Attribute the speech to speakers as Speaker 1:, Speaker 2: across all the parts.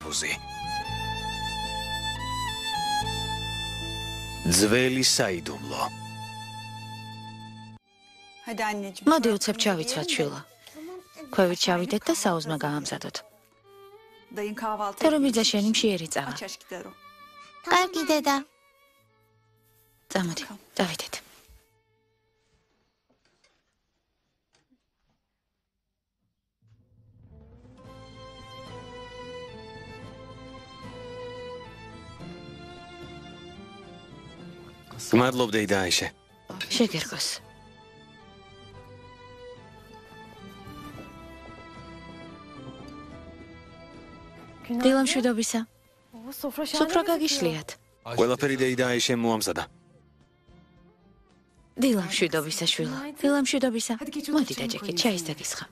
Speaker 1: კალათბურთი. ძველი საიდუმლო.
Speaker 2: მოდი უცებ ჩავიცვათ შვილო. ქვევით ჩავიდეთ და საუზმე გაამზადოთ. თორემიძე შენი მშიერი წავა.
Speaker 3: კარგი დედა.
Speaker 2: წამოდი, დავიდეთ.
Speaker 1: გმადლობ დეიდა აიშე.
Speaker 2: შეგერგოს. დილა მშვიდობისა. სუფრა გაგიშლიათ.
Speaker 1: ყველაფერი დეიდა აიშე მოამზადა.
Speaker 2: დილა მშვიდობისა შვილო. დილა მშვიდობისა. მოდი დაჯექეთ, ჩაის დაგისხა.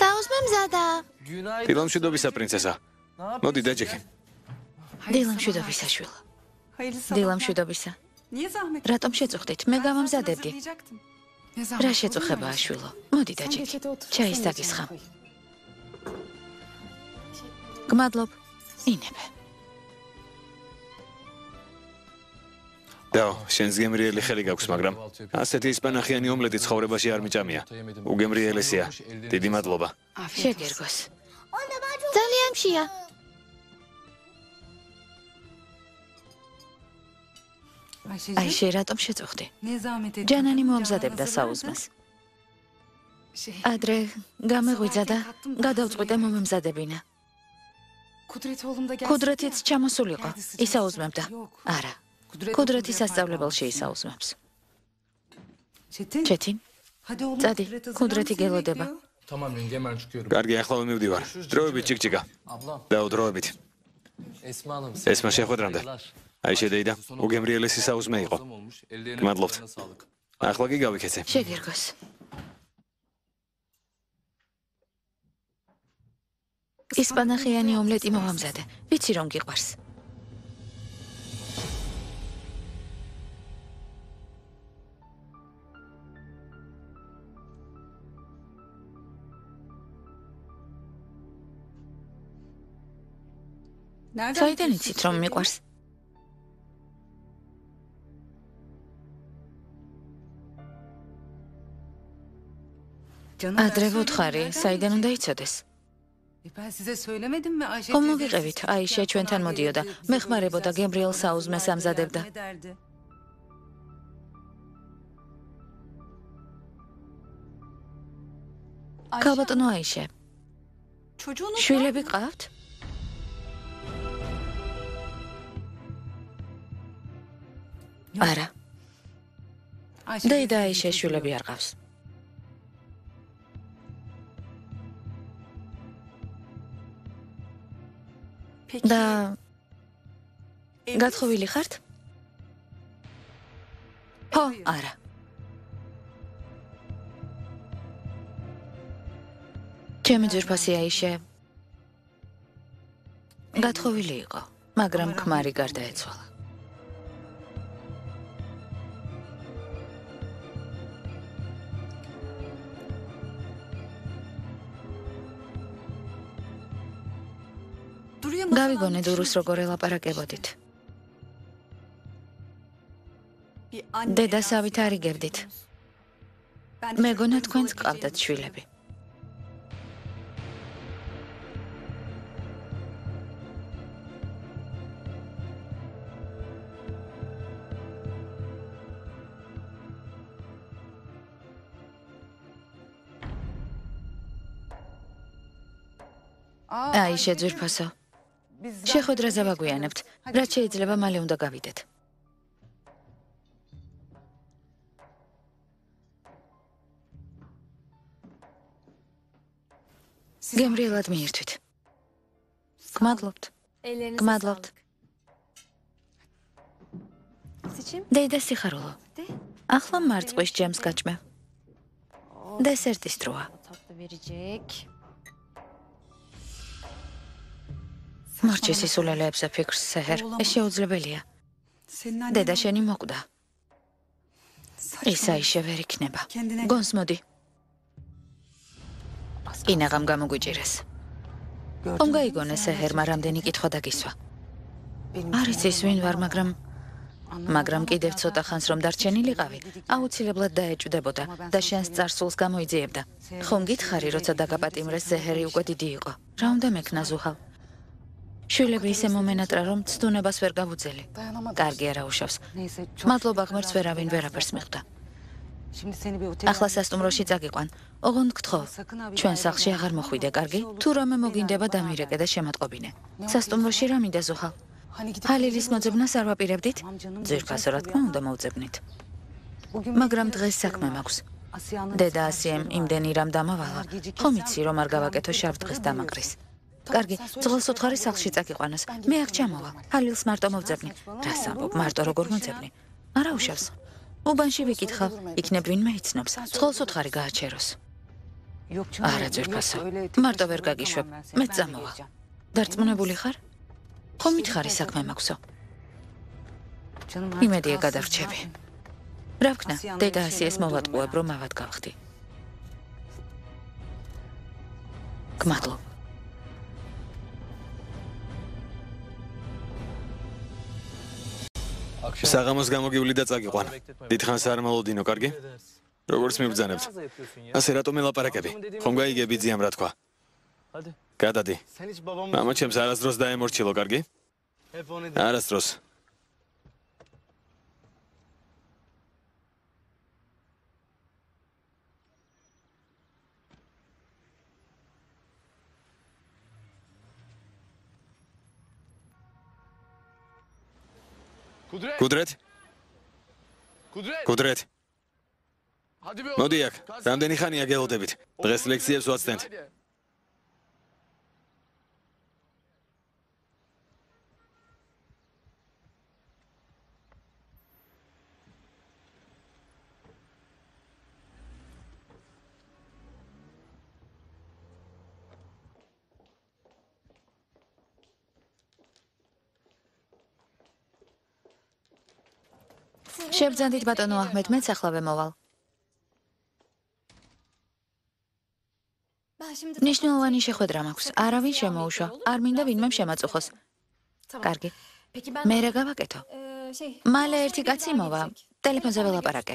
Speaker 3: საუზმე მზადა.
Speaker 1: დილა მშვიდობისა პრინცესა. მოდი დაჯექე.
Speaker 2: დილა მშვიდობისა შვილო. დილა მშვიდობისა. რატომ შეწუხდით? მე გამამზადებდი. რა შეწუხებაა შვილო? მოდი დაჯექე. ჩაის დაგისხა. გმადლობ. ინებე.
Speaker 1: დაო, შენს გემრიელი ხელი გაქვს, მაგრამ ასეთი ისპანახიანი ომლეტი ცხოვრებაში არ მიჭამია. უგემრიელესია. დიდი მადლობა.
Speaker 2: შეგერგოს.
Speaker 3: ძალიან მშია.
Speaker 2: აიშე, რატომ შეწუხდი? ჯანანი მოამზადებდა საუზმეს. ადრე გამეღვიძა და გადავწყვიტე მომემზადებინა. ქუდრეთიც ჩამოსულიყო, ისაუზმებდა. არა. ქუდრეთი სასწავლებელში ისაუზმებს. ჩეთინ? წადი, ქუდრეთი გელოდება.
Speaker 1: კარგი, ახლა მივდივარ. დროებით ჭიკჭიკა. დაო, დროებით. ესმა შეხვედრამდე. აიშე დეიდა, უგემრიელესი საუზმე იყო. გმადლობთ. ახლა კი გავიქეცე.
Speaker 2: შეგერგოს. ისპანახიანი ომლეტი მომამზადე. ვიცი რომ გიყვარს. საიდან იცით რომ მიყვარს? ადრე ვუთხარი, საიდან უნდა იცოდეს? ხომ მოგიყევით, აიშე ჩვენთან მოდიოდა, მეხმარებოდა გემრიელ საუზმეს ამზადებდა. ქალბატონო აიშე, შვილები გყავთ? არა. დეიდა აიშე შვილები არ ყავს. და გათხოვილი ხართ? ხო, არა. ჩემი ძვირფასი აიშე გათხოვილი იყო, მაგრამ ქმარი გარდაეცვალა. გავიგონე დურუს როგორ ელაპარაკებოდით. დედასავით არიგებდით. მეგონა თქვენს გყავდათ შვილები. აიშე ძვირფასო. შეხვედრაზე ვაგვიანებთ, რაც შეიძლება მალე უნდა გავიდეთ. გემრიელად მიირთვით. გმადლობთ. გმადლობთ. დეიდა სიხარულო. ახლა მარწყვის ჯემს გაჭმევ. დესერტის დროა. მარჩის ისულელეებზე ფიქრს სეჰერ, ეს შეუძლებელია. დედა შენი მოკვდა. ისა ისე ვერ იქნება. გონს მოდი. ინაღამ გამოგვიჭირეს. ხომ გაიგონე სეჰერმა რამდენი კითხვა დაგისვა. არ იცის ვინ ვარ, მაგრამ კიდევ ცოტა ხანს რომ დარჩენილიყავი, აუცილებლად დაეჭვდებოდა და შენს წარსულს გამოიძიებდა. ხომ გითხარი, როცა დაგაპატიმრეს სეჰერი უკვე დიდი იყო. რა უნდა მექნა ზუჰალ? შვილები ისე მომენატრა, რომ ცდუნებას ვერ გავუძელი. კარგი არა უშავს. მადლობა ღმერთს ვერავინ ვერაფერს მიხვდა. ახლა სასტუმროში წაგიყვან. ოღონდ გთხოვ, ჩვენ სახლში აღარ მოხვიდე, კარგი? თუ რამე მოგინდება დამირეკე და შემატყობინე. სასტუმროში რა მინდა ზუჰალ? ჰალილის მოძებნას არ ვაპირებდით? ძირფასო რა თქმა უნდა მოვძებნით. მაგრამ დღეს საქმე მაქვს. დედა ასიემ იმდენი რამ დამავალა, ხომ იცი რომ არ გავაკეთო შავ დღეს დამაკრის. კარგი, ძღოლს უთხარი სახლში წაგიყვანოს. მე აქ ჩამოვალ. ჰალილს მარტო მოვძებნი. რას ამბობ, მარტო როგორ მოძებნი? არა უშავს. უბანში ვიკითხავ, იქნებ ვინმე იცნობს. ძღოლს უთხარი გააჩეროს. არა ძვირფასო, მარტო ვერ გაგიშვებ. მე წამოვალ. დარწმუნებული ხარ? ხომ მითხარი საქმე მაქვსო? იმედია გადარჩები. რა ვქნა, დედა ასიეს მოვატყუებ, რომ ავად გავხდი. გმადლობ.
Speaker 1: საღამოს გამოგივლი და წაგიყვან. დიდხანს არ მოლოდინო, კარგი? როგორც მიბრძანებთ. ასე რატომ ელაპარაკები? ხომ გაიგები ძიამ რა თქვა? გადადი. მამა ჩემს არასდროს დაემორჩილო, კარგი? არასდროს. კუდრეთ? კუდრეთ? მოდი აქ, რამდენი ხანია გელოდებით? დღეს ლექციებს ვაცდენთ.
Speaker 2: შევძანდით ბატონო აჰმედ, მეც ახლავე მოვალ. ნიშნულოვანი შეხვედრა მაქვს. არავინ შემოუშვა. არ მინდა ვინმე შემაწუხოს. კარგი. მე რა გავაკეთო? მალე ერთი კაცი მოვა. ტელეფონზე ველაპარაკე.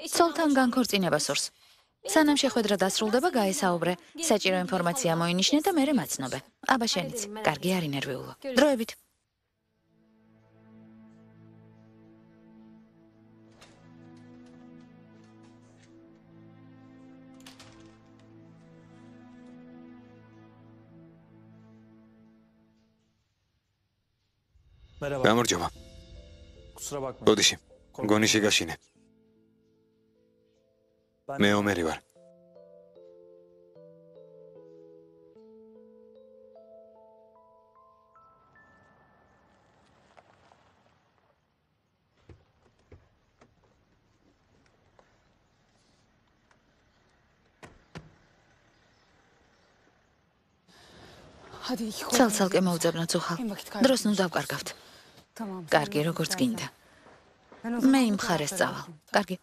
Speaker 2: ცოლთან განქორწინება სურს. სანამ შეხვედრა დასრულდება, გაესაუბრე. საჭირო ინფორმაცია მოინიშნე და მერე მაცნობე. აბა შენიც. კარგი, არ ინერვიულო. დროებით.
Speaker 1: გამარჯობა. ბოდიში, გონი შეგაშინე. მე ომერი ვარ.
Speaker 2: ცალ-ცალკე მოვძებნოთ ზუჰალ. დროს ნუ დავკარგავთ. კარგი, როგორც გინდა. მე იმ მხარეს წავალ. კარგი.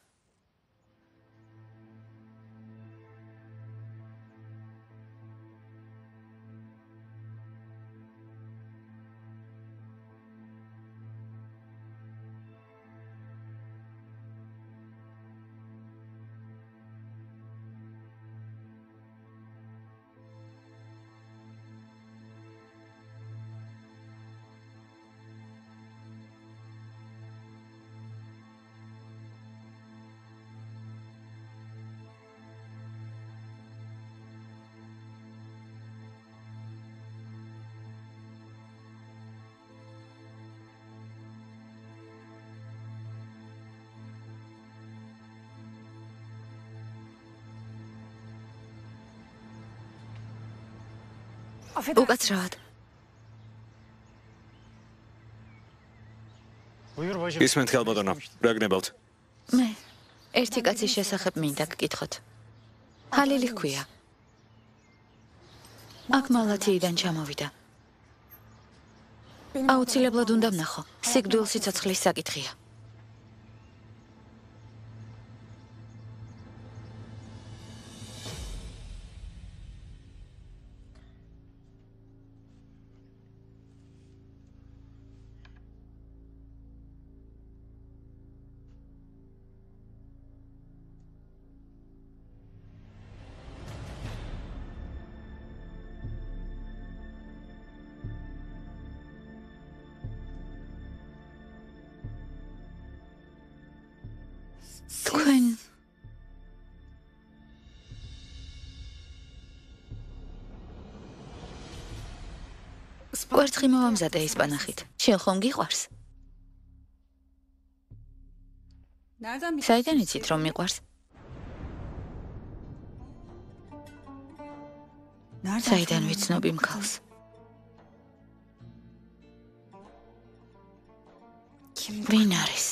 Speaker 2: უკაცრავად.
Speaker 1: ისმენთ ხალბატონო, რა გნებავთ?
Speaker 2: მე ერთი კაცის შესახებ მინდა გკითხოთ. ჰალილი ჰქვია. აქ მალათიიდან ჩამოვიდა. აუცილებლად უნდა ვნახო. სიკვდილ სიცოცხლის საკითხია. თქვენ კვერცხი მოვამზადე ესპანახით. შენ ხომ გიყვარს? საიდან იცით რომ მიყვარს? საიდან ვიცნობ იმ ქალს? ვინ არის?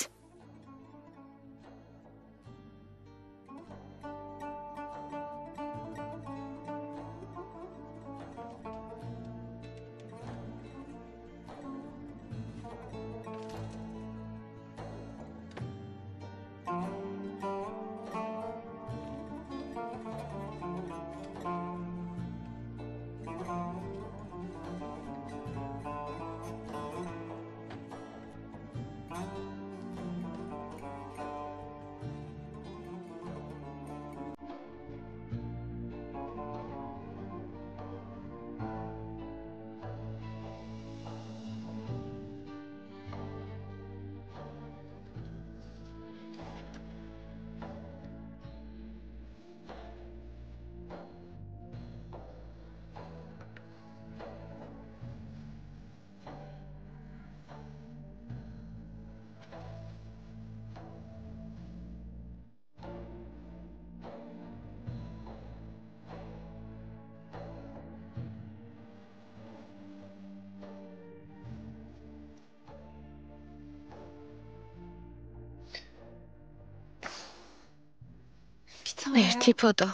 Speaker 2: ერთი ფოტო.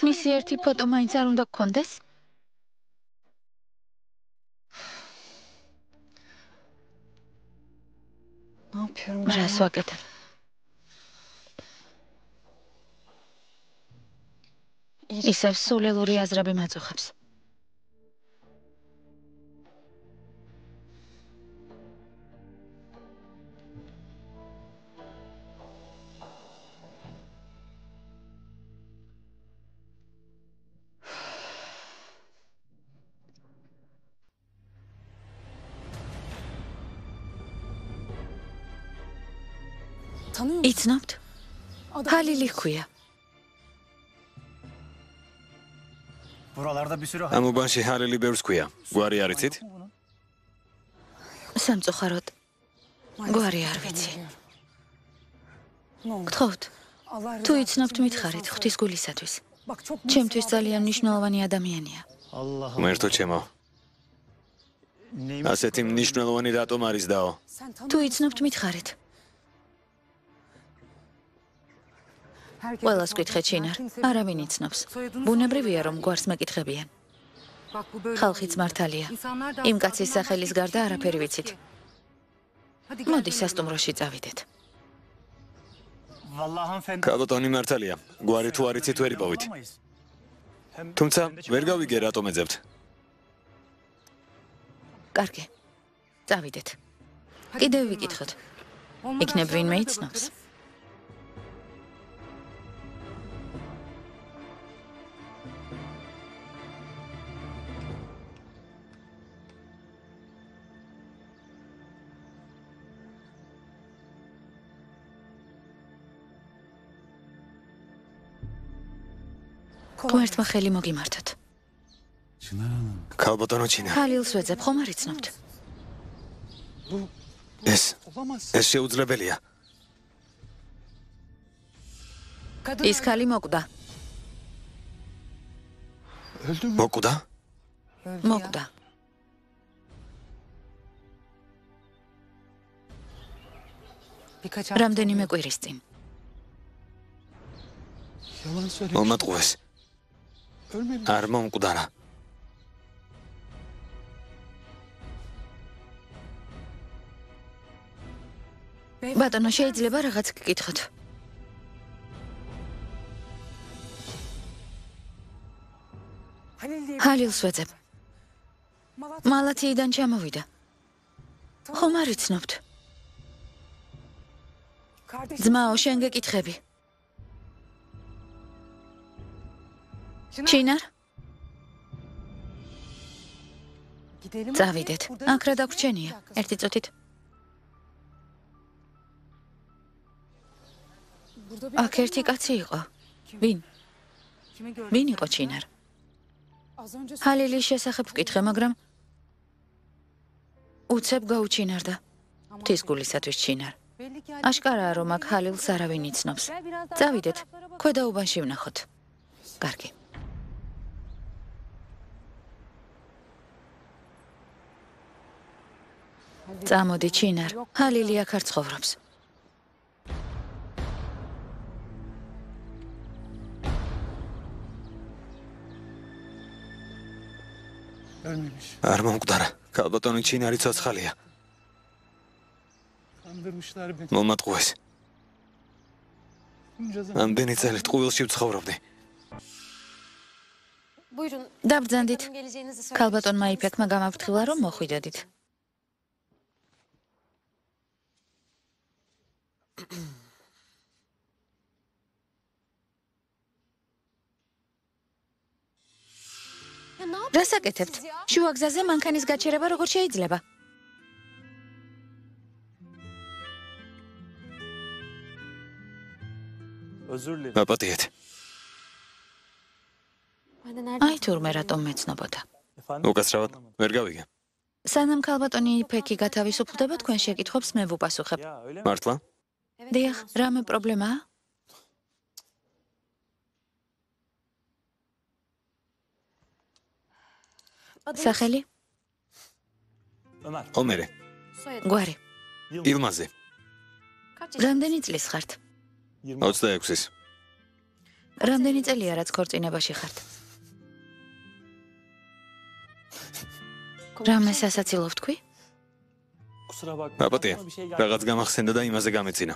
Speaker 2: მისი ერთი ფოტო მაინც არ უნდა გქონდეს? რას ვაკეთებ? ისევ სულელური აზრები მაწუხებს. იცნობთ? ჰალილი ჰქვია.
Speaker 1: ამ უბანში ჰალილი ბევრს ჰქვია. გვარი არ იცით?
Speaker 2: სამწუხაროდ გვარი არ ვიცი. გთხოვთ, თუ იცნობთ მითხარით ღვთისგულისათვის. ჩემთვის ძალიან მნიშვნელოვანი ადამიანია.
Speaker 1: ღმერთო ჩემო. ასეთი მნიშვნელოვანი რატომ არის დაო?
Speaker 2: თუ იცნობთ მითხარით. ყველას გითხეთ შინარ, არავინ იცნობს. ბუნებრივია რომ გვარს მეკითხებიან. ხალხიც მართალია. იმ კაცის სახელის გარდა არაფერი ვიცით. მოდი სასტუმროში წავიდეთ.
Speaker 1: კაბოტონი მართალია. გვარი თუ არ იცით ვერ იპოვით. თუმცა ვერ გავიგე რატომ ეძებთ.
Speaker 2: კარგი. წავიდეთ. კიდევ ვიკითხოთ. იქნებ ვინმე იცნობს. გვერდმა ხელი მოგიმართოთ.
Speaker 1: კაბოტონო ჩინა.
Speaker 2: ჰალილს ვეძებ, ხომ არ იცნობთ?
Speaker 1: ეს შეუძლებელია.
Speaker 2: ის ხალი მოკვდა.
Speaker 1: მოკვდა?
Speaker 2: მოკვდა. რამდენიმე კვირის წინ.
Speaker 1: მომატყუეს. არ მომკვდარა.
Speaker 2: ბატონო, შეიძლება რაღაც გკითხოთ? ჰალილს ვეძებ. მალათიიდან ჩამოვიდა. ხომ არ იცნობთ? ძმაო, შენ გეკითხები. ჩინარ? წავიდეთ. აქ რა დაგვრჩენია? ერთი წუთით. აქ ერთი კაცი იყო. ვინ? ვინ იყო ჩინარ? ჰალილის შესახებ ვკითხე, მაგრამ უცებ გაუჩინარდა. მთის გულისათვის ჩინარ. აშკარაა, რომ აქ ჰალილს არავინ იცნობს. წავიდეთ, ქვედა უბანში ვნახოთ. კარგი. წამოდი, ჩინარ. ჰალილი აქ არ ცხოვრობს.
Speaker 1: არ მომკვდარა. ქალბატონი ჩინარი ცოცხალია. მომატყუეს. ამდენი წელი ტყუილში ვცხოვრობდი.
Speaker 2: დაბრძანდით. ქალბატონმა იფექმა გამაფრთხილა, რომ მოხვიდოდით. რას აკეთებთ? შუა გზაზე მანქანის გაჩერება როგორ შეიძლება?
Speaker 1: აპატიეთ.
Speaker 2: აი თურმე რატომ მეცნობოდა.
Speaker 1: უკაცრავად ვერ გავიგე.
Speaker 2: სანამ ქალბატონი იფექი გათავისუფლდება, თქვენ შეკითხვებს მე ვუპასუხებ.
Speaker 1: მართლა?
Speaker 2: დიახ, რამე პრობლემაა? სახელი?
Speaker 1: ომერე.
Speaker 2: გვარი.
Speaker 1: ილმაზი.
Speaker 2: რამდენი წლის ხართ?
Speaker 1: 26-ის.
Speaker 2: რამდენი წელია რაც ქორწინებაში ხართ? რამე სასაცილო ვთქვი?
Speaker 1: აპატია. რაღაც გამახსენდა და იმაზე გამეცინა.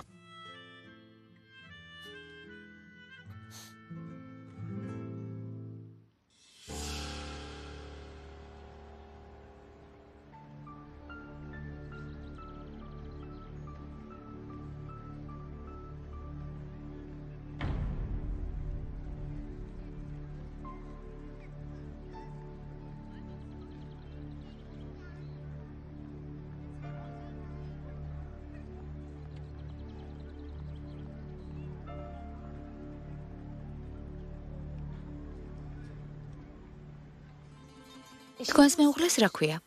Speaker 2: თქვენს მეუღლეს რა ქვია?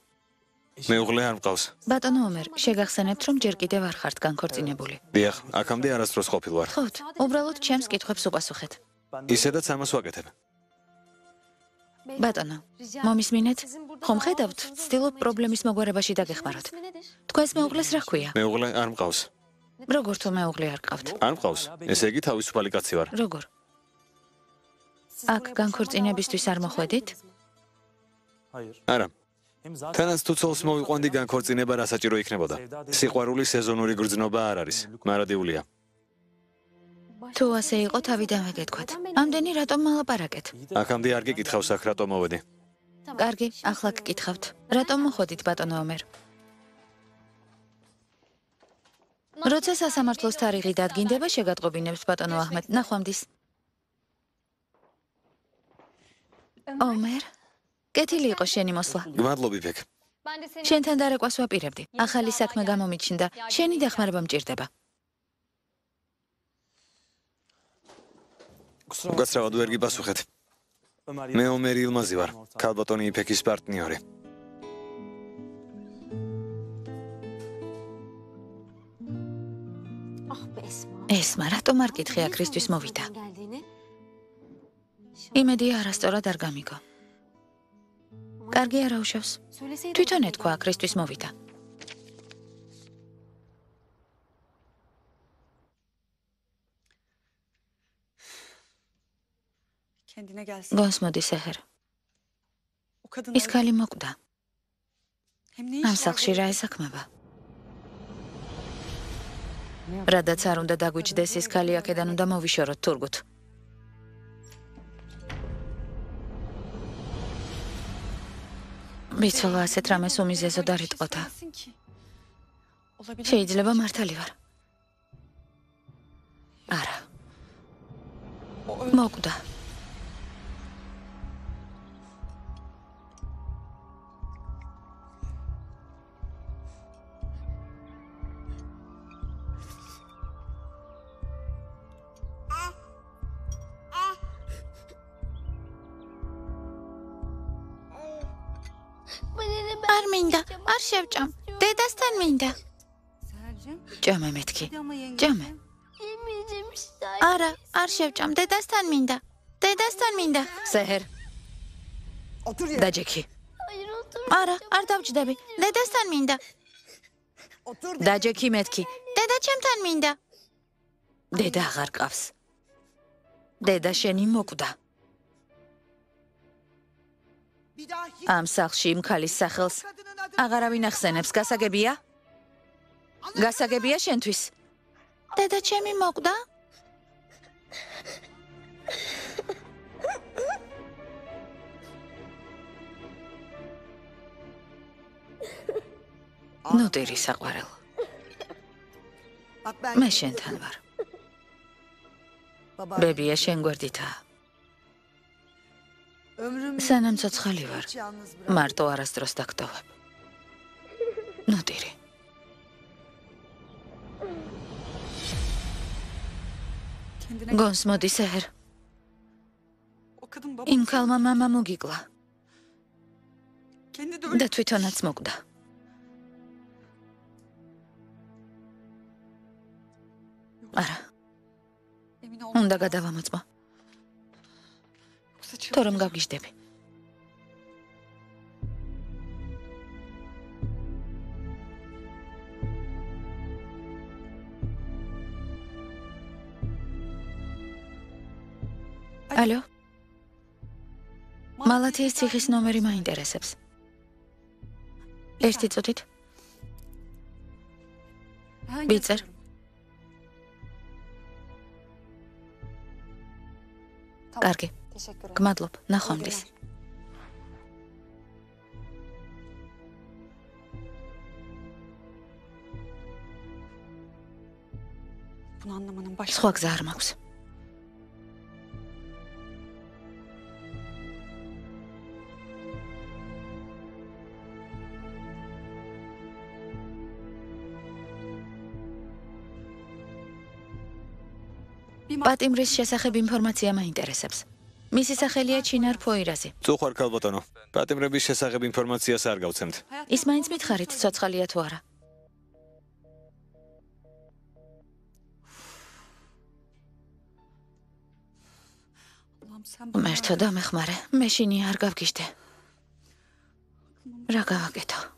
Speaker 1: მეუღლე არ მყავს.
Speaker 2: ბატონო ომერ, შეგახსენებთ, რომ ჯერ კიდევ არ ხართ განქორწინებული.
Speaker 1: დიახ, აქამდე არასდროს ყოფილ ვარ.
Speaker 2: ხოთ, უბრალოდ ჩემს კითხვებს უპასუხეთ.
Speaker 1: ისედაც ამას ვაკეთებ.
Speaker 2: ბატონო, მომისმინეთ? ხომ ხედავთ, ვცდილობ პრობლემის მოგვარებაში დაგეხმაროთ. თქვენს მეუღლეს რა ქვია?
Speaker 1: მეუღლე არ მყავს.
Speaker 2: როგორ თუ მეუღლე არ გყავთ?
Speaker 1: არ მყავს. ესე იგი თავისუფალი კაცი ვარ.
Speaker 2: როგორ? აქ განქორწინებისთვის არ მოხვედით?
Speaker 1: არა. თანაც თუ ცოლს მოვიყვანდი განქორწინება რა საჭირო იქნებოდა. სიყვარული სეზონური გრძნობა არ არის, მარადიულია.
Speaker 2: თუ ასე იყო, თავიდანვე გეთქვათ. ამდენი რატომ მალაპარაკეთ?
Speaker 1: აქამდე არ გეკითხავს აქ რატომ მოვედი.
Speaker 2: კარგი, ახლა გკითხავთ. რატომ მოხვედით, ბატონო ომერ? როცა სასამართლოს თარიღი დადგინდება, შეგატყობინებთ ბატონო აჰმედ. ნახვამდის. ომერ, კეთილი იყო შენი მოსვლა.
Speaker 1: გმადლობ იფექ.
Speaker 2: შენთან დარეკვას ვაპირებდი. ახალი საქმე გამომიჩნდა. შენი დახმარება მჭირდება.
Speaker 1: უკაცრავად ვერ გიპასუხეთ. მე ომერი ილმაზი ვარ, ქალბატონი იფექის პარტნიორი.
Speaker 2: ესმა, რატომ არ კითხე აქრისთვის მოვიდა? იმედია არასწორად არ გამიგო. კარგი არა უშავს. თვითონ ეთქვა აქრისთვის მოვიდა. გონსმოდი სეჰერ. ის ქალი მოკვდა. ამ სახლში რა ესაქმება? რადაც არ უნდა დაგვიჯდეს ის ქალი აქედან უნდა მოვიშოროთ თურგუთ. ვიცოლა ასეთ რამეს უმიზეზოდ არ იტყოდა. შეიძლება მართალი ვარ. არა. მოკვდა.
Speaker 3: არ მინდა, არ შევჭამ. დედასთან მინდა.
Speaker 2: ჭამე მეთქი. ჭამე.
Speaker 3: არა, არ შევჭამ. დედასთან მინდა. დედასთან მინდა.
Speaker 2: სეჰერ. დაჯექი.
Speaker 3: არა, არ დავჭდები. დედასთან მინდა.
Speaker 2: დაჯექი მეთქი.
Speaker 3: დედა ჩემთან მინდა.
Speaker 2: დედა აღარ ყავს. დედა შენი მოკვდა. ამ სახლში იმ ქალის სახელს აღარავინ ახსენებს, გასაგებია? გასაგებია შენთვის?
Speaker 3: დედა ჩემი მოკვდა?
Speaker 2: ნუ დირი საყვარელ. მე შენთან ვარ. ბებია შენ გვერდითაა. სანამ ცოცხალი ვარ, მარტო არასდროს დაგტოვებ. ნუ დირი. გონს მოდი სეჰერ. იმ ქალმა მამა მოგიკლა. და თვითონაც მოკვდა. არა. უნდა გადავამოწმო. თორემ გავგიჟდები. ალო? მალათიის ციხის ნომერი მაინტერესებს. ერთი წუთით. ვიწერ. კარგი. გმადლობ, ნახვამდის. სხვა გზა არ მაქვს. პატიმრის შესახებ ინფორმაცია მაინტერესებს. მისი სახელია ჩინარ ფოირაზი.
Speaker 1: წუხარ ქალბატონო, პატიმრების შესახებ ინფორმაციას არ გავცემთ.
Speaker 2: ის მაინც მითხარით, ცოცხალია თუ არა. მერთო დამეხმარე, მე შინი არ გავგიჟდე. რა გავაკეთო?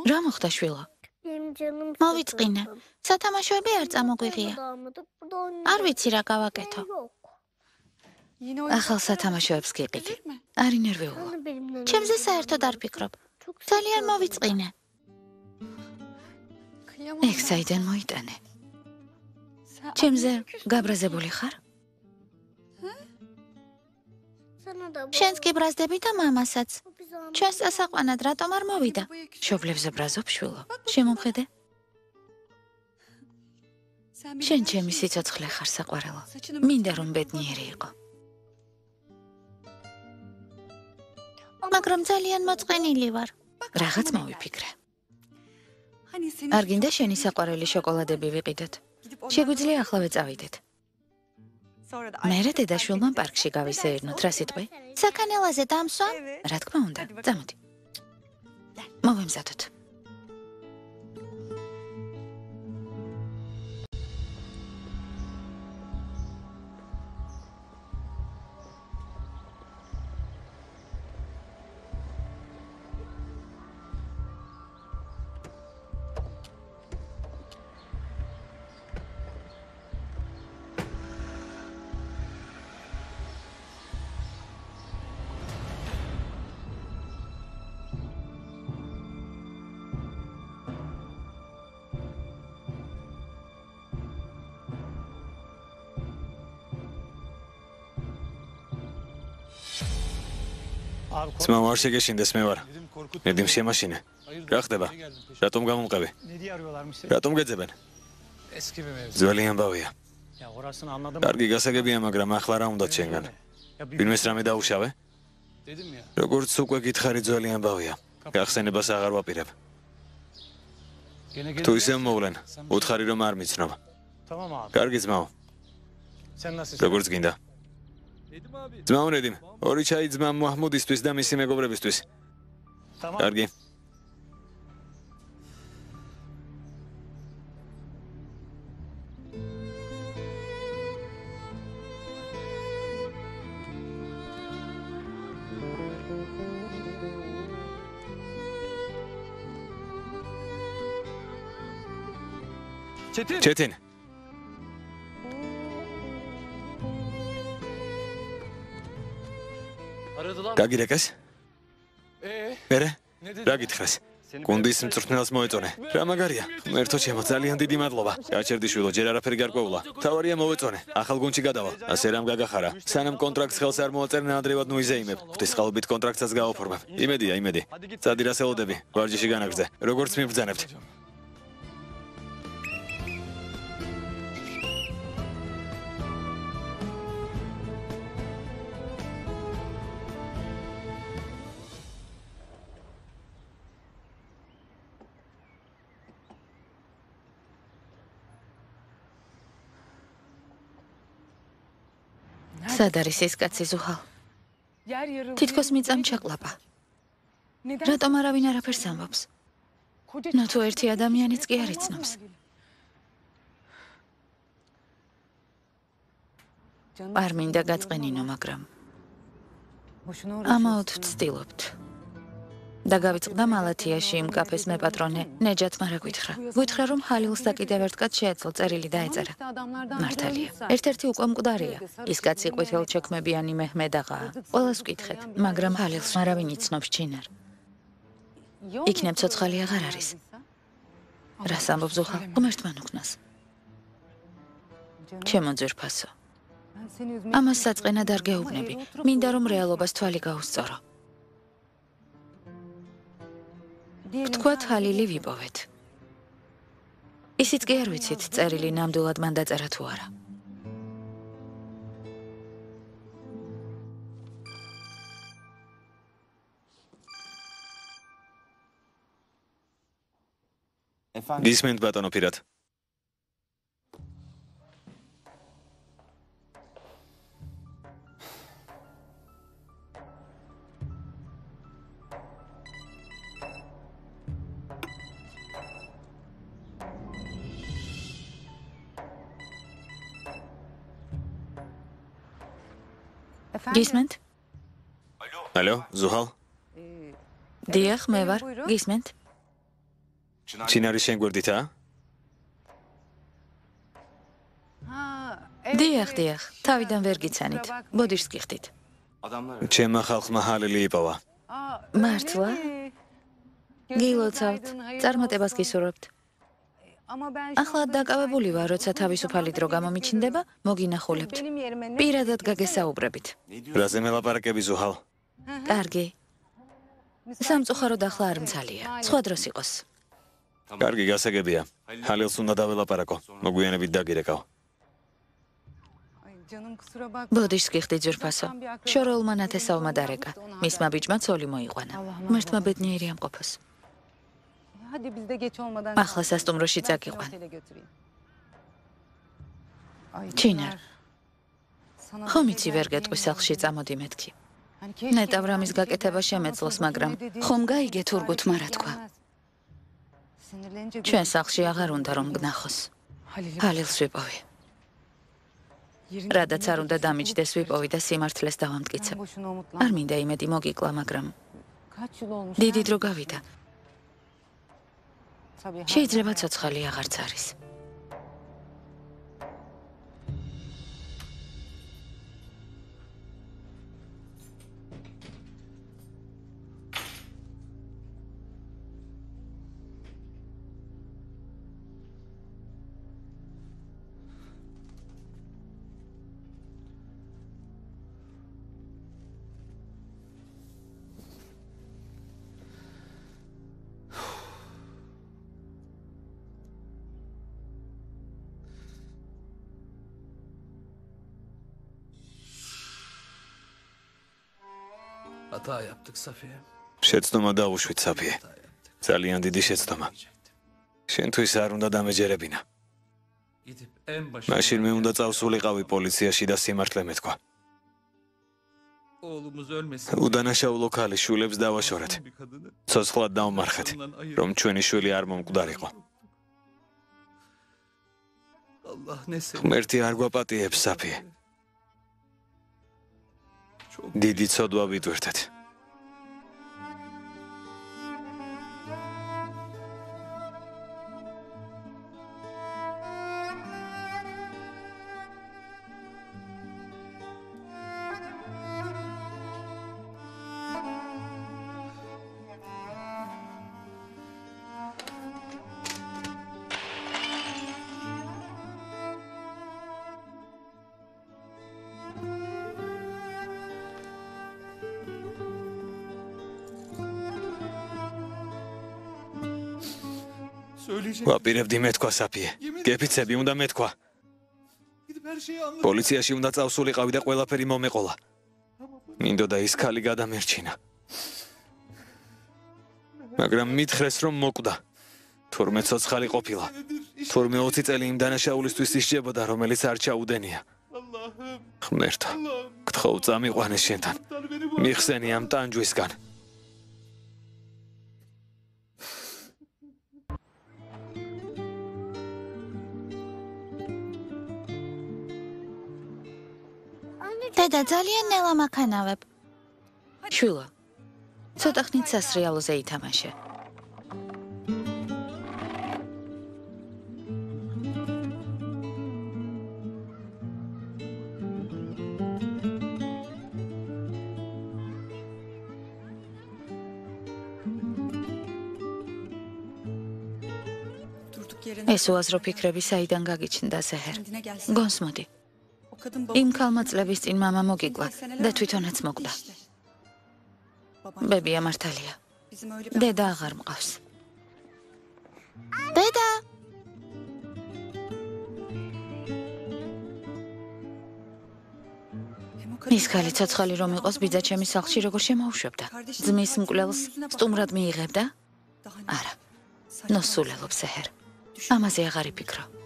Speaker 2: რა მოხდა შვილო?
Speaker 3: მოვიწყინე. სათამაშოები არ წამოგვიღია. არ ვიცი რა გავაკეთო.
Speaker 2: ახალ სათამაშოებს გიყიდი. არ ინერვიულო.
Speaker 3: ჩემზე საერთოდ არ ფიქრობ. ძალიან მოვიწყინე.
Speaker 2: ეგ საიდან მოიტანე? ჩემზე გაბრაზებული ხარ?
Speaker 3: შენს კი ბრაზდები და მამასაც. ჩვენს დასაყვანად რატომ არ მოვიდა?
Speaker 2: მშობლებზე ბრაზობ შვილო. შემომხედე? შენ ჩემი სიცოცხლე ხარ საყვარელო. მინდა რომ ბედნიერი იყო.
Speaker 3: მაგრამ ძალიან მოწყენილი ვარ.
Speaker 2: რაღაც მოვიფიქრე. არ გინდა შენი საყვარელი შოკოლადები ვიყიდოთ? შეგვიძლია ახლა წავიდეთ. მერე დედაშვილმა პარკში გავისეირნოთ, რა სიტყვი?
Speaker 3: საქანელაზე დამსვა?
Speaker 2: რა თქმა უნდა, წამოდი. მოვემზადოთ.
Speaker 1: ძმაო, არ შეგეშინდეს, მე ვარ. მედი შემაშინე. რა ხდება? რატომ გამომყევი? რატომ გეძებენ? ძველი ამბავია. კარგი გასაგებია, მაგრამ ახლა რა უნდა ჩვენგან? ვინმეს რამე დაუშავე? როგორც უკვე გითხარი, ძველი ამბავია. გახსენებას აღარ ვაპირებ. თუ ისე მოვლენ, უთხარი რომ არ მიცნობ. კარგი ძმაო. როგორც გინდა. ძმაო ნედიმ, ორი ჩაი ძმა მუჰამუდისთვის და მისი მეგობრებისთვის. კარგი. ჩეთენ. გაგირეკეს? მერე? რა გითხრეს? გუნდის მწვრთნელს მოეწონე. რა მაგარია? ღმერთო ჩემო, ძალიან დიდი მადლობა. გაჩერდიშვილო, ჯერ არაფერი გარკვეულა. თავარია მოვეწონე. ახალ გუნდში გადავალ. ასე რამ გაგახარა. სანამ კონტრაქტს ხელს არ მოაწერენ, ადრევად ნუიზეიმებ. ღვთისმხალობით კონტრაქტსაც გააფორმებ. იმედია, იმედი. წადი რას ელოდები? ვარჯიში განაგრძე. როგორც მიბრძანებთ?
Speaker 2: სად არის ეს კაცი ზუჰალ? თითქოს მიწამ ჩაყლაპა. რატომ არავინ არაფერს ამბობს? ნუ ერთი ადამიანიც კი არ იცნობს. არ მინდა გაწყენინო, მაგრამ ამაოდ ვცდილობთ. და გავიწყდა მალათიაში იმ კაფეს მეპატრონე ნეჯათმა რა გითხრა. გითხრა რომ ჰალილს და კიდევ ერთ კაცს შეეძლო წერილი დაეწერა. მართალია. ერთ-ერთი უკვე მკვდარია. ის კაცი ყვითელჩექმებიანი მეჰმედაღაა. ყველას ვკითხეთ, მაგრამ ჰალილს არავინ იცნობს ჩინარ. იქნებ ცოცხალი აღარ არის. რას ამბობ ზუჰალ? ღმერთმა ნუქნას. ჩემო ძვირფასო. ამას საწყენად არ გეუბნები. მინდა რომ რეალობას თვალი გაუსწორო. ვთქვათ, ჰალილი ვიპოვეთ. ისიც კი არ ვიცით, წერილი ნამდვილად მან დაწერა თუ არა.
Speaker 1: გისმენთ ბატონო პირად.
Speaker 2: გისმენთ?
Speaker 1: ალო, ზუჰალ?
Speaker 2: დიახ, მე ვარ. გისმენთ?
Speaker 1: ჩინარი შენ გვერდითაა?
Speaker 2: დიახ, დიახ. თავიდან ვერ გიცანით. ბოდიშს გიხდით.
Speaker 1: ჩემმა ხალხმა ჰალილი იპოვა.
Speaker 2: მართლა? გილოცავთ. წარმატებას გისურვებთ. ახლა დაკავებული ვარ, როცა თავისუფალი დრო გამომიჩნდება, მოგინახულებთ. პირადად გაგესაუბრებით.
Speaker 1: რაზე მელაპარაკები ზუჰალ?
Speaker 2: კარგი. სამწუხაროდ ახლა არ მცალია. სხვა დროს იყოს.
Speaker 1: კარგი გასაგებია. ჰალილს უნდა დაველაპარაკო. მოგვიანებით დაგირეკავ.
Speaker 2: ბოდიშს გიხდი ძვირფასო. შორეულმა ნათესავმა დარეკა. მისმა ბიჭმა ცოლი მოიყვანა. ღმერთმა ბედნიერი ამყოფოს. ახლა სასტუმროში წაგიყვან. ჩინარ. ხომ იცი ვერ გეტყვი სახლში წამოდი მეთქი. ნეტავ რამის გაკეთება შემეძლოს, მაგრამ ხომ გაიგე თურგუთმა რა თქვა. ჩვენ სახლში აღარ უნდა რომ გნახოს. ჰალილს ვიპოვი. რადაც არ უნდა დამიჯდეს ვიპოვი და სიმართლეს დავამტკიცებ. არ მინდა იმედი მოგიკლა, მაგრამ დიდი დრო გავიდა. შეიძლება ცოცხალი აღარც არის.
Speaker 1: შეცდომა დაუშვით საფიე. ძალიან დიდი შეცდომა. შენთვის არ უნდა დამეჯერებინა. მაშინ მე უნდა წავსულიყავი პოლიციაში და სიმართლე მეთქვა. უდანაშაულო ქალის შვილებს დავაშორეთ. ცოცხლად დავმარხეთ, რომ ჩვენი შვილი არ მომკვდარიყო. ღმერთი არ გვაპატიებს საფიე. დიდი ცოდვა ვიტვირთეთ. ვაპირებდი მეთქვა საფიე. გეფიცები უნდა მეთქვა. პოლიციაში უნდა წავსულიყავი და ყველაფერი მომეყოლა. მინდოდა ის ქალი გადამერჩინა. მაგრამ მითხრეს რომ მოკვდა. თურმე ცოცხალი ყოფილა. თურმე 20 წელი იმ დანაშაულისთვის ისჯებოდა, რომელიც არ ჩაუდენია. ღმერთო, გთხოვ წამიყვანე შენთან. მიხსენი ამ ტანჯვისგან.
Speaker 3: დედა, ძალიან ნელა მაქანავებ.
Speaker 2: შვილო, ცოტა ხნით სასრიალოზე ითამაშე. ეს უაზრო ფიქრები საიდან გაგიჩნდა ზეჰერ? გონს მოდი. იმ ქალმა წლების წინ მამა მოგიკლა და თვითონაც მოკვდა. ბებია მართალია. დედა აღარ მყავს.
Speaker 3: დედა!
Speaker 2: ის ქალი ცოცხალი რომ იყოს ბიძა ჩემის სახლში როგორ შემოუშვებდა? ძმის მკვლელს სტუმრად მიიღებდა? არა. ნოსულელობ ზეჰერ. ამაზე აღარ იფიქრო.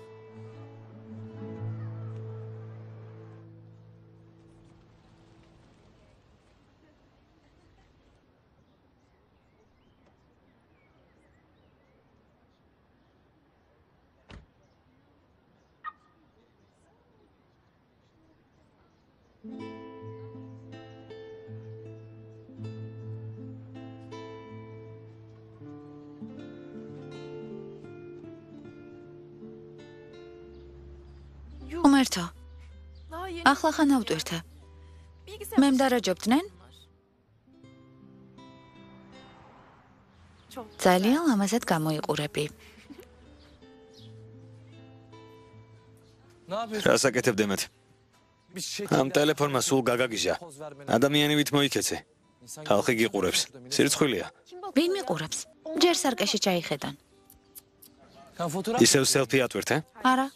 Speaker 2: უმერთო, ახლა ხან ავტვირთე. მე მდარაჯობდნენ? ძალიან ლამაზად გამოიყურები.
Speaker 1: რას აკეთებ დემეთ? ამ ტელეფონმა სულ გაგაგიჟა. ადამიანივით მოიქეცე. ხალხი გიყურებს. სირცხვილია.
Speaker 2: ვინ მიყურებს? ჯერ სარკეში ჩაიხედან.
Speaker 1: ისევ სელფი ატვირთე?
Speaker 2: არა.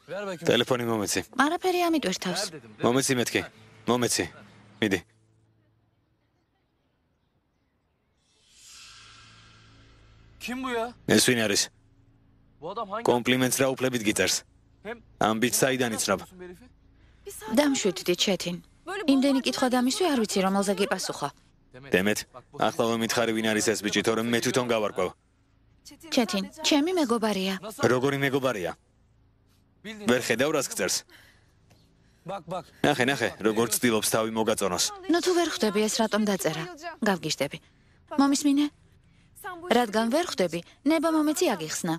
Speaker 1: ტელეფონი მომეცი.
Speaker 2: არაფერი ამიტვირთავს.
Speaker 1: მომეცი მეთქი. მომეცი. მიდი. ეს ვინ არის? კომპლიმენტს რა უფლებით გიწერს? ამბიც საიდან იცნობ?
Speaker 2: დამშვიდდი ჩეთინ. იმდენი კითხვა დამისვი არ ვიცი რომელზე გიპასუხო.
Speaker 1: დემეთ, ახლა მომითხარი ვინ არის ეს ბიჭი, თორემ მე თვითონ გავარკვევ.
Speaker 2: ჩეთინ, ჩემი მეგობარია.
Speaker 1: როგორი მეგობარია? ვერ ხედავ რას გწერს? ნახე, როგორ ცდილობს თავი მოგაწონოს.
Speaker 2: ნუ თუ ვერ ხვდები ეს რატომ დაწერა? გავგიჟდები. მომისმინე? რადგან ვერ ხვდები, ნება მომეცი აგიხსნა.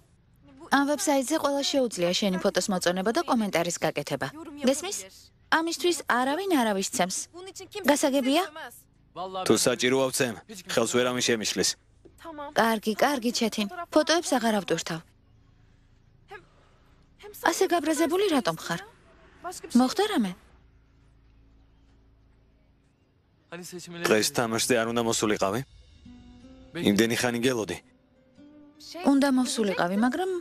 Speaker 2: ამ ვებსაიტზე ყველა შეუძლია შენი ფოტოს მოწონება და კომენტარის გაკეთება. გესმის? ამისთვის არავინ არავისცემს. გასაგებია?
Speaker 1: თუ საჭირო ავცემ, ხელს ვერავინ შემიშლის.
Speaker 2: კარგი, ჩეთინ. ფოტოებს აღარ ავტვირთავ. ასე გაბრაზებული რატომ ხარ? მოხდა რამე?
Speaker 1: დღეს თამაშზე არ უნდა მოსულიყავი? იმდენი ხანი გელოდი.
Speaker 2: უნდა მოსულიყავი, მაგრამ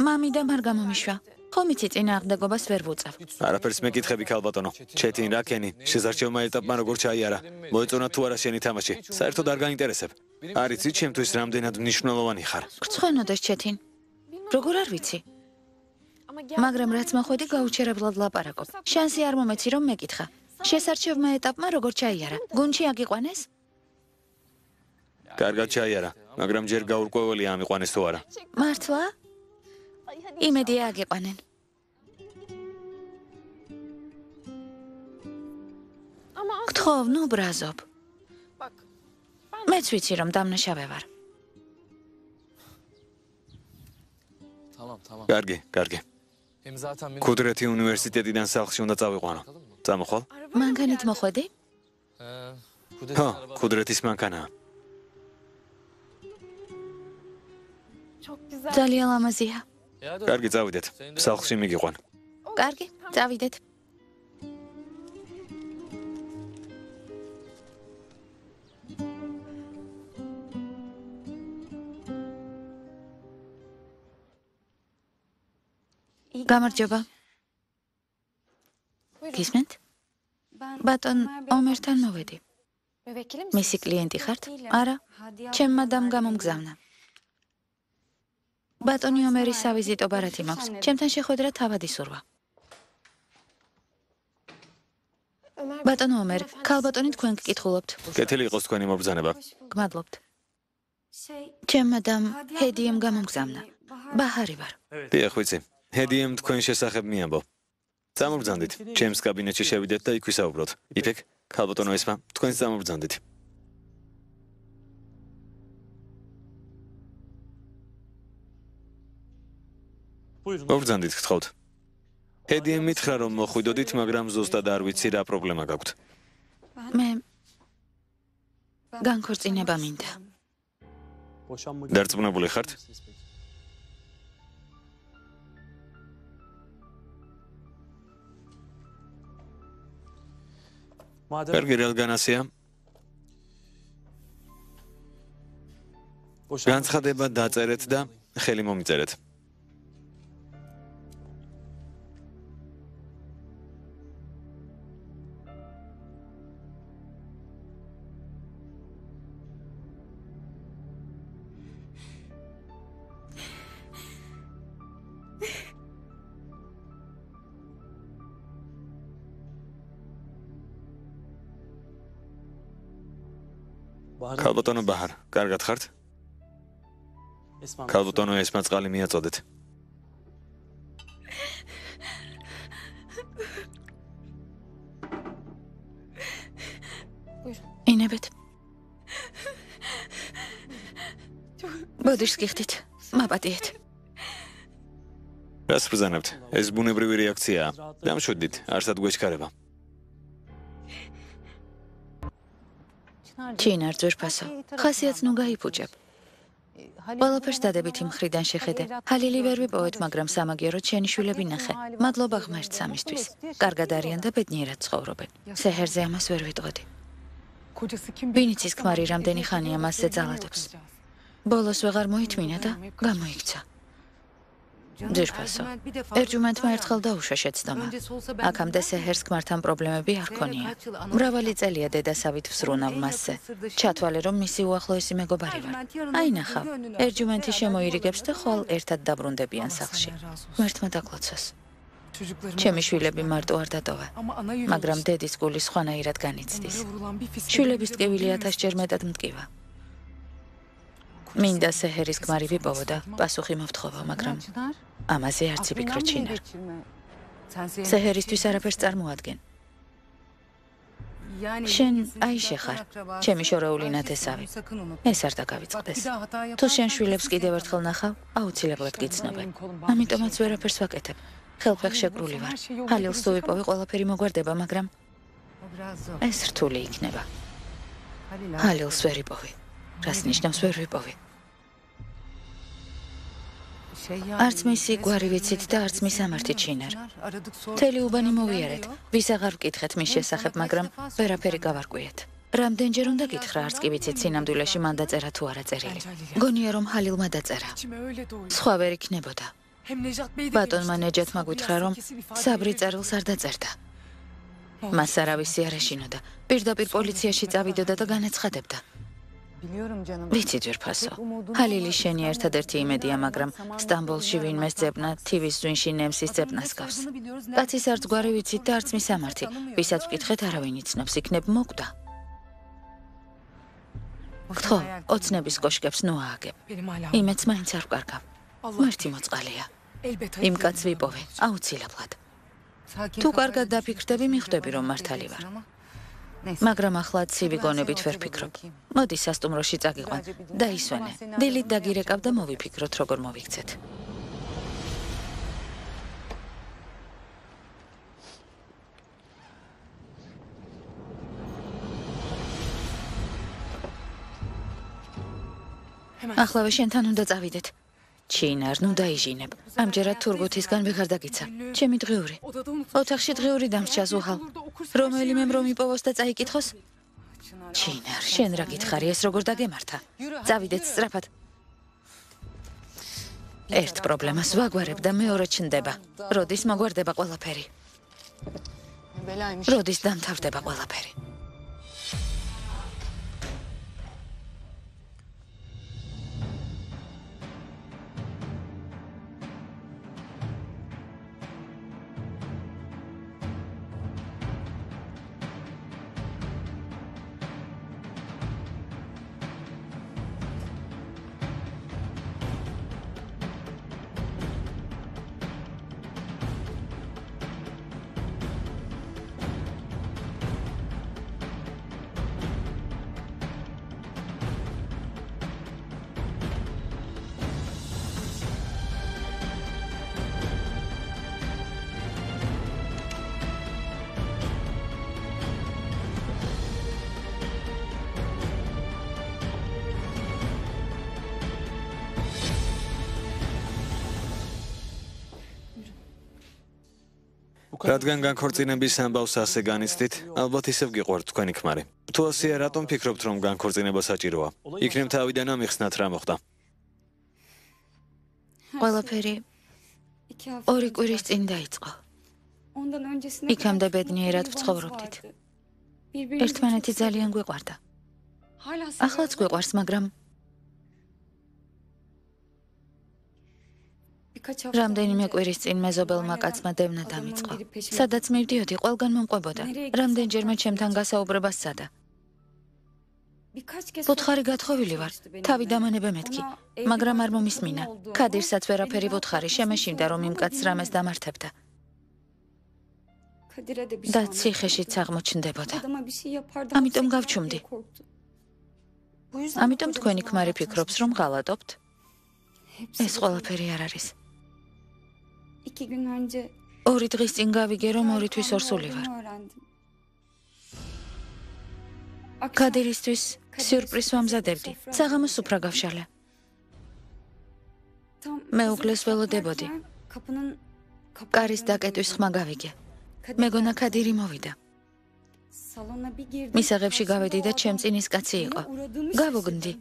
Speaker 2: მამიდამ არ გამომიშვა. ხომ იცი წინააღმდეგობას ვერ ვუწევ.
Speaker 1: არაფერს მეკითხები ქალბატონო. ჩეთინ რაკენი, შესარჩევმა ეტაპმა როგორ ჩაიარა. მოეწონა თუ არა შენი თამაში. საერთოდ არ გაინტერესებ. არ იცი ჩემთვის რამდენად მნიშვნელოვანი ხარ.
Speaker 2: გრცხვენოდეს ჩეთინ. როგორ არ ვიცი? მაგრამ რაც მოხვედი გაუჩერებლად ლაპარაკობ. შანსი არ მომეცი რომ მეკითხა. შესარჩევმა ეტაპმა როგორ ჩაიარა. გუნდში აგიყვანეს?
Speaker 1: კარგად ჩაიარა, მაგრამ ჯერ გაურკვეველი ამიყვანეს თუ არა.
Speaker 2: მართლა? იმედია აგიყვანენ. გთხოვ, ნუ ბრაზობ. მეც ვიცი რომ დამნაშავე ვარ.
Speaker 1: კარგი, კარგი. ქუდრეთი უნივერსიტეტიდან სახლში უნდა წავიყვანო. წამოხვალ?
Speaker 2: მანქანით მოხვედი?
Speaker 1: ხო, ქუდრეთის მანქანაა.
Speaker 2: ძალიან ლამაზია.
Speaker 1: კარგი, წავიდეთ. სახლში მიგიყვან.
Speaker 2: კარგი, წავიდეთ. გამარჯობა. გისმენთ? ბატონ ომერთან მოვედი. მისი კლიენტი ხართ? არა, ჩემმა დამ გამომგზავნა. ბატონი ომერის სავიზიტო ბარათი მაქვს. ჩემთან შეხვედრა თავადი სურვა. ბატონო ომერ, ქალბატონი თქვენ გკითხულობთ.
Speaker 1: კეთილი იყოს თქვენი მობრძანება.
Speaker 2: გმადლობთ. ჩემმა დამ ჰედიემ გამომგზავნა. ბაჰარი ვარ.
Speaker 1: დიახ, ვიცი. ჰედიემ თქვენ შესახებ მიამბო. წამობრძანდით. ჩემს კაბინეტში შევიდეთ და იქ ვისაუბროთ. იფეკ, ქალბატონო ესმა, თქვენს წამობრძანდით. მობრძანდით, გთხოვთ. ჰედიემ მითხრა რომ მოხვიდოდით, მაგრამ ზუსტად არ ვიცი რა პრობლემა გაქვთ.
Speaker 2: მე განქორწინება მინდა.
Speaker 1: დარწმუნებული ხართ? კარგი, რადგანასია? განცხადება დაწერეთ და ხელი მომიწერეთ. ქალბატონო ბაჰარ, კარგად ხართ? ქალბატონო ესმა წყალი მიაწოდეთ.
Speaker 2: ინებეთ. ბოდიშს გიხდით, მაპატიეთ.
Speaker 1: რას ბრძანებთ? ეს ბუნებრივი რეაქციაა. დამშვიდით, არსად გვეჩქარება.
Speaker 2: ჩინარ ძვირფასო, ხასიათს ნუ გაიფუჭებ. ყველაფერს დადებითი მხრიდან შეხედე. ჰალილი ვერ ვიპოვეთ, მაგრამ სამაგიეროდ შენი შვილები ნახე. მადლობა ღმერთს ამისთვის. კარგად არიან და ბედნიერად ცხოვრობენ. სეჰერზე ამას ვერ ვიტყოდი. ვინიცის ქმარი რამდენი ხანია მასზე ძალადობს. ბოლოს ვეღარ მოითმინა და გამოიქცა. ძვირფასო, ერჯუმენტმა ერთხელ დაუშვა შეცდომა. აქამდე სეჰერს ქმართან პრობლემები არ ქონია. მრავალი წელია დედასავით ვსრუნავ მასზე. ჩათვალე, რომ მისი უახლოესი მეგობარი ვარ. აი ნახავ, ერჯუმენტი შემოირიგებს და ხვალ ერთად დაბრუნდებიან სახლში. ღმერთმა დაგლოცოს. ჩემი შვილები მარტო არ დატოვა, მაგრამ დედის გული სხვანაირად განიცდის. შვილების ტკივილი 1000-ჯერ მეტად მტკივა. მინდა სეჰერის ქმარი ვიპოვო და პასუხი მოვთხოვო, მაგრამ ამაზე არც იფიქრო ჩინარ. სეჰერისთვის არაფერს წარმოადგენ. შენ აიშე ხარ, ჩემი შორეული ნათესავი. ეს არ დაგავიწყდეს. თუ შენ შვილებს კიდევ ერთხელ ნახავ, აუცილებლად გიცნობენ. ამიტომაც ვერაფერს ვაკეთებ. ხელფეხ შეკრული ვარ. ჰალილს თუ ვიპოვი, ყველაფერი მოგვარდება, მაგრამ ეს რთული იქნება. ჰალილს ვერ იპოვი. რას ნიშნავს ვერ ვიპოვი? არც მისი გვარი ვიცით და არც მის ამართი ჩინარ. მთელი უბანი მოვიარეთ, ვის აღარ ვკითხეთ მის შესახებ, მაგრამ ვერაფერი გავარკვიეთ. რამდენჯერ უნდა გითხრა, არც კი ვიცით სინამდვილეში მან დაწერა თუ არა წერილი. გონია რომ ჰალილმა დაწერა. სხვა ვერ იქნებოდა. ბატონმა ნეჯათმა გითხრა, რომ საბრი წერილს არ დაწერდა. მას არავისი არ ეშინოდა. პირდაპირ პოლიციაში წავიდოდა და განაცხადებდა. ვიცი ძვირფასო. ჰალილი შენი ერთადერთი იმედია, მაგრამ სტამბოლში ვინმეს ძებნა თივის ზვინში ნემსის ძებნას გავს. კაცის არც გვარი ვიცით და არც მის სამართი. ვისაც ვკითხეთ, არავინ იცნობს, იქნებ მოკვდა. ხო, ოცნების კოშკებს ნუ ააგებ. იმედს მაინც არ ვკარგავ. მართი მოწყალია. იმ კაცს ვიპოვე, აუცილებლად. თუ კარგად დაფიქრდები, მიხვდები, რომ მართალი ვარ. მაგრამ ახლა ცივი გონებით ვერ ფიქრობ. მოდი სასტუმროში წაგიყვან და ისვენე. დილით დაგირეკავ და მოვიფიქროთ, როგორ მოვიქცეთ. ახლავე შენთან უნდა წავიდეთ. ჩინარ, ნუ დაიჟინებ. ამჯერად თურგუთისგან ვეღარ დაგიცა. ჩემი დღიური. ოთახში დღიური დამრჩა ზუჰალ. რომელიმე რომ იპოვოს და წაიკითხოს? ჩინარ, შენ რა გითხარი, ეს როგორ დაგემართა? წავიდეთ სწრაფად. ერთ პრობლემას ვაგვარებ და მეორე ჩნდება. როდის მოგვარდება ყველაფერი? როდის დამთავრდება ყველაფერი?
Speaker 1: რადგან განქორწინების ამბავს ასე განიცდით, ალბათ ისევ გიყვართ თქვენი ქმარი. თუ ასეა, რატომ ფიქრობთ, რომ განქორწინება საჭიროა? იქნებ თავიდან ამიხსნათ რა მოხდა.
Speaker 2: ყველაფერი 2 კვირის წინ დაიწყო. იქამდე ბედნიერად ვცხოვრობდით. ერთმანეთი ძალიან გვიყვარდა. ახლაც გვიყვარს, მაგრამ რამდენიმე კვირის წინ მეზობელმა კაცმა დევნა დამიწყო. სადაც მივდიოდი, ყველგან მომყვებოდა. რამდენჯერმე ჩემთან გასაუბრება სცადა. ვუთხარი გათხოვილი ვარ, თავი დამანებე მეთქი, მაგრამ არ მომისმინა. ქადირსაც ვერაფერი ვუთხარი, შემეშინდა, რომ იმ კაცს რამეს დამართებდა. და ციხეშიც აღმოჩნდებოდა. ამიტომ გავჩუმდი. ამიტომ თქვენი ქმარი ფიქრობს, რომ ღალატობთ? ეს ყველაფერი არ არის. 2 დღის წინ გავიგე, რომ 2 თვის ორსული ვარ. ქადირისთვის სიურპრიზს ვამზადებდი. საღამოს სუფრა გავშალე. მეუღლეს ველოდებოდი. კარის დაკეტვის ხმა გავიგე. მეგონა ქადირი მოვიდა. მისაღებში გავედი და ჩემ წინ ის კაცი იყო. გავუგნდი.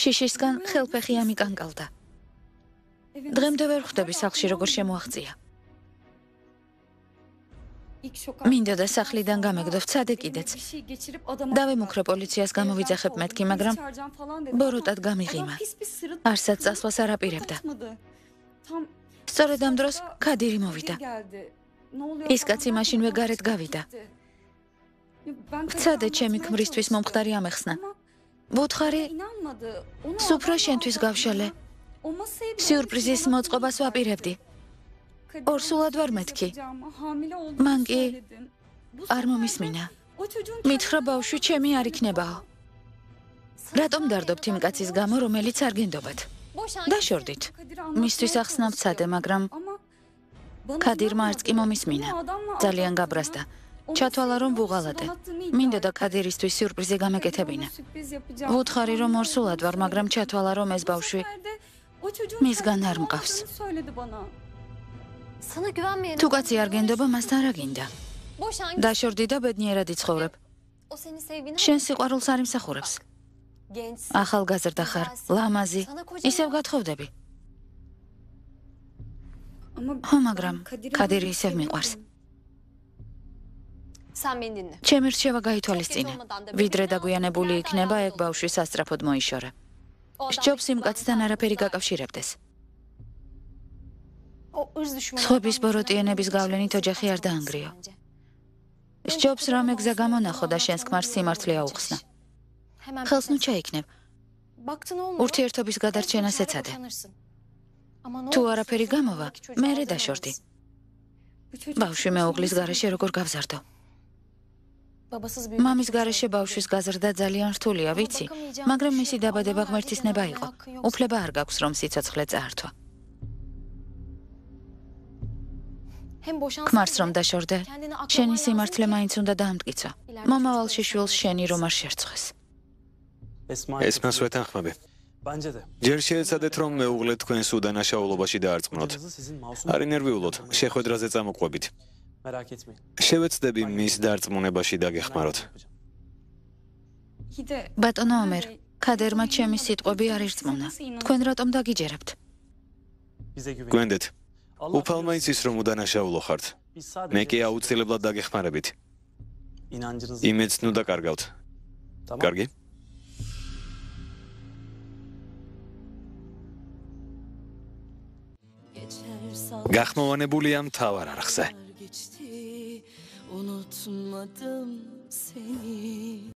Speaker 2: შიშისგან ხელფეხი ამიკანკალდა. დღემდე ვერ ხვდები სახლში როგორ შემოაღწია. მინდოდა სახლიდან გამეგდო, ვცადე კიდეც. დავემუქრე პოლიციას გამოვიძახებ მეთქი, მაგრამ ბოროტად გამიღიმა. არსად წასვლას არ აპირებდა. სწორედ ამ დროს ქადირი მოვიდა. ის კაცი მაშინვე გარეთ გავიდა. ვცადე ჩემი ქმრისთვის მომხდარი ამეხსნა. ვუთხარი, სუფრა შენთვის გავშალე. სიურპრიზის მოწყობას ვაპირებდი. ორსულად ვარ მეთქი. მან კი არ მომისმინა. მითხრა ბავშვი ჩემი არ იქნებაო. რატომ დარდობთ იმ კაცის გამო, რომელიც არ გენდობათ? დაშორდით. მისთვის ახსნა ვცადე, მაგრამ ქადირმა არც კი მომისმინა. ძალიან გაბრაზდა. ჩათვალა, რომ ვუღალატე. მინდოდა ქადირისთვის სიურპრიზი გამეკეთებინა. ვუთხარი, რომ ორსულად ვარ, მაგრამ ჩათვალა, რომ ეს ბავშვი მისგან არ მყავს. თუ კაცი არ გენდობა, მასთან რა გინდა? დაშორდი და ბედნიერად იცხოვრებ. შენ სიყვარულს არ იმსახურებს. ახალგაზრდა ხარ, ლამაზი, ისევ გათხოვდები. ხო, მაგრამ ქადირი ისევ მიყვარს.
Speaker 4: Sen beni dinle.
Speaker 2: ჩემი რჩევა გაითვალისწინე. ვიდრე დაგვიანებული იქნება, ეგ ბავშვი სასწრაფოდ მოიშორე. სჯობს იმ კაცთან არაფერი გაკავშირებდეს.
Speaker 4: O ırz düşmanı.
Speaker 2: სხვების ბოროტიანების გავლენით ოჯახი არ დაანგრიო. სჯობს რომ ეგ გზა გამონახო და შენს ქმარს სიმართლე აუხსნა. ხელს ნუ ჩაიქნებ.
Speaker 4: Baktın olmuyor.
Speaker 2: ურთიერთობის გადარჩენას ეცადე. თუ არაფერი გამოვა, მერე დაშორდი. ბავშვი მეუღლის გარეშე როგორ გავზარდო? მამის გარეშე ბავშვის გაზრდა ძალიან რთულია, ვიცი, მაგრამ მისი დაბადება ღმერთის ნება იყო. უფლება არ გაქვს რომ სიცოცხლე წაართვა. ქმარს რომ დაშორდე, შენი სიმართლე მაინც უნდა დაამტკიცო. მომავალში შვილს შენი რომ არ შერცხვეს.
Speaker 1: ესმას ვეთანხმები. ჯერ შეეცადეთ რომ მეუღლე თქვენს უდანაშაულობაში დაარწმუნოთ. არ ინერვიულოთ, შეხვედრაზე წამოყვებით. შევეცდები მის დარწმუნებაში დაგეხმაროთ.
Speaker 2: ბატონო ომერ, ქადერმა ჩემი სიტყვები არ ირწმუნა. თქვენ რატომ დაგიჯერებთ?
Speaker 1: გვენდეთ, უფალმა იცის რომ უდანაშაულო ხართ. მე კი აუცილებლად დაგეხმარებით. იმედს ნუ დაკარგავთ. კარგი? გახმოვანებულია მთავარ არხზე.
Speaker 5: Unutmadım seni.